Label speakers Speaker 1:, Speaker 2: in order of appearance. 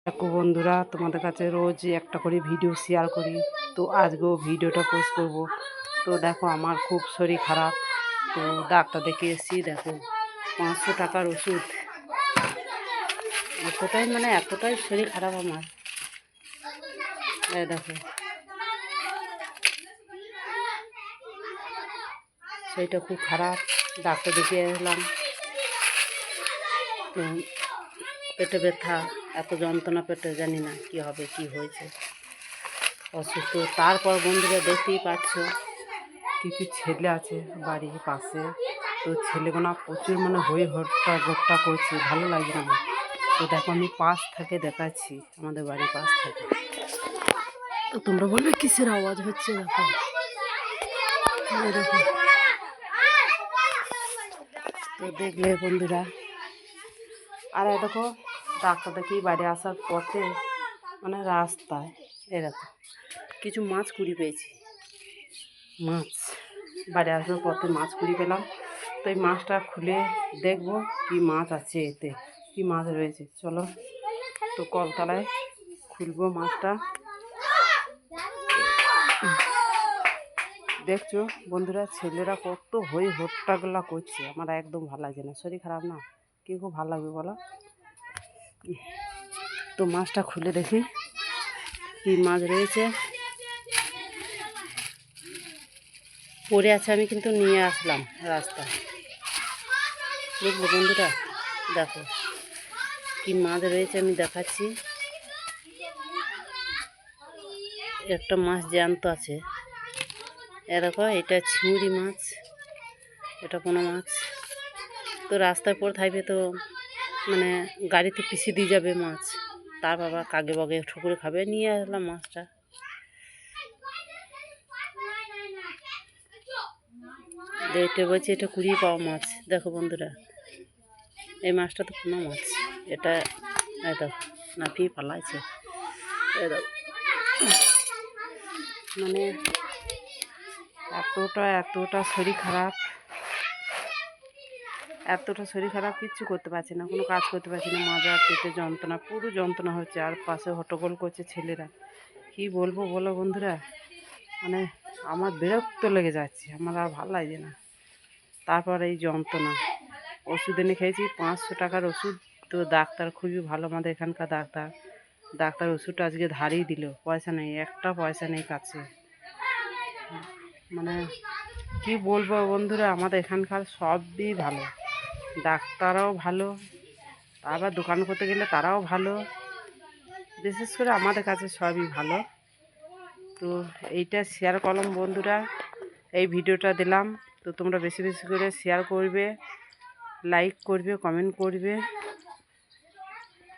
Speaker 1: দেখো বন্ধুরা, তোমাদের কাছে রোজ একটা করে ভিডিও শেয়ার করি, তো আজকেও ভিডিওটা পোস্ট করব। তো দেখো আমার খুব শরীর খারাপ, তো ডাক্তার দেখে এসেছি। দেখো 500 টাকার ওষুধ, এতটাই শরীর খারাপ আমার। দেখো শরীরটা খুব খারাপ, ডাক্তার দেখে এলাম। তো পেটে ব্যথা, এত যন্ত্রণা পেটে, জানি না কি হবে, কি হয়েছে, অসুস্থ। তারপর বন্ধুরা দেখতেই পাচ্ছ কিছু ছেলে আছে বাড়ির পাশে, তো ছেলেগুলো প্রচুর হই হট্টা করছে, ভালো লাগে না। তো দেখো আমি পাশ থেকে দেখাচ্ছি, আমাদের বাড়ির পাশ থেকে। তো তোমরা বলবে কিসের আওয়াজ হচ্ছে, দেখো দেখো। তো দেখলে বন্ধুরা, আর দেখো ডাক্তার দেখি বাড়ি আসার পথে রাস্তায় এরকম কিছু মাছ কুড়ি পেয়েছি। মাছ বাড়ি আসার পথে মাছ কুড়ি পেলাম। তো এই মাছটা খুলে দেখবো কি মাছ আছে, এতে কি মাছ রয়েছে। চলো তো কলতলায় খুলবো মাছটা। দেখছো বন্ধুরা, ছেলেরা কত হই হট্টাগুলা করছে, আমার একদম ভালো লাগছে না, শরীর খারাপ না, কি খুব ভালো লাগবে বলো। তো মাছটা খুলে দেখি কি মাছ রয়েছে। পড়ে আছে, আমি কিন্তু নিয়ে আসলাম রাস্তায়। দেখবো বন্ধুরা, দেখো কি মাছ রয়েছে, আমি দেখাচ্ছি। একটা মাছ জ্যান্ত আছে, দেখো এটা চিংড়ি মাছ, এটা কোনো মাছ। তো রাস্তায় পড়ে থাকবে, তো গাড়িতে পিছিয়ে দিয়ে যাবে মাছ, তার বাবা কাগে বাগে ঠুকুরে খাবে। নিয়ে আসলাম মাছটা। এটা বলছি এটা 20 পাওয়া মাছ। দেখো বন্ধুরা, এই মাছটা তো কোনো মাছ, এটা দেখো নাপিয়ে পালাইছে। এতটা শরীর খারাপ, কিচ্ছু করতে পারছি না, কোনো কাজ করতে পারছি না। মাজা পেটে যন্ত্রণা, পুরো যন্ত্রণা হচ্ছে, আর পাশে হট্টগোল করছে ছেলেরা। কি বলবো বলো বন্ধুরা, আমার বিরক্ত লেগে যাচ্ছে, আমার আর ভালো লাগছে না। তারপর এই যন্ত্রণা, ওষুধ এনে খেয়েছি, 500 টাকার ওষুধ। তো ডাক্তার খুবই ভালো, আমাদের এখানকার ডাক্তার ওষুধটা আজকে ধারেই দিল, পয়সা নেই, একটা পয়সা নেই কাছে। কি বলবো বন্ধুরা, আমাদের এখানকার সবই ভালো, ডাক্তারও ভালো, আবার দোকান করতে গেলে তারাও ভালো, বিশেষ করে আমাদের কাছে সবই ভালো। তো এইটা শেয়ার করলাম বন্ধুরা, এই ভিডিওটা দিলাম। তো তোমরা বেশি বেশি করে শেয়ার করবে, লাইক করবে, কমেন্ট করবে।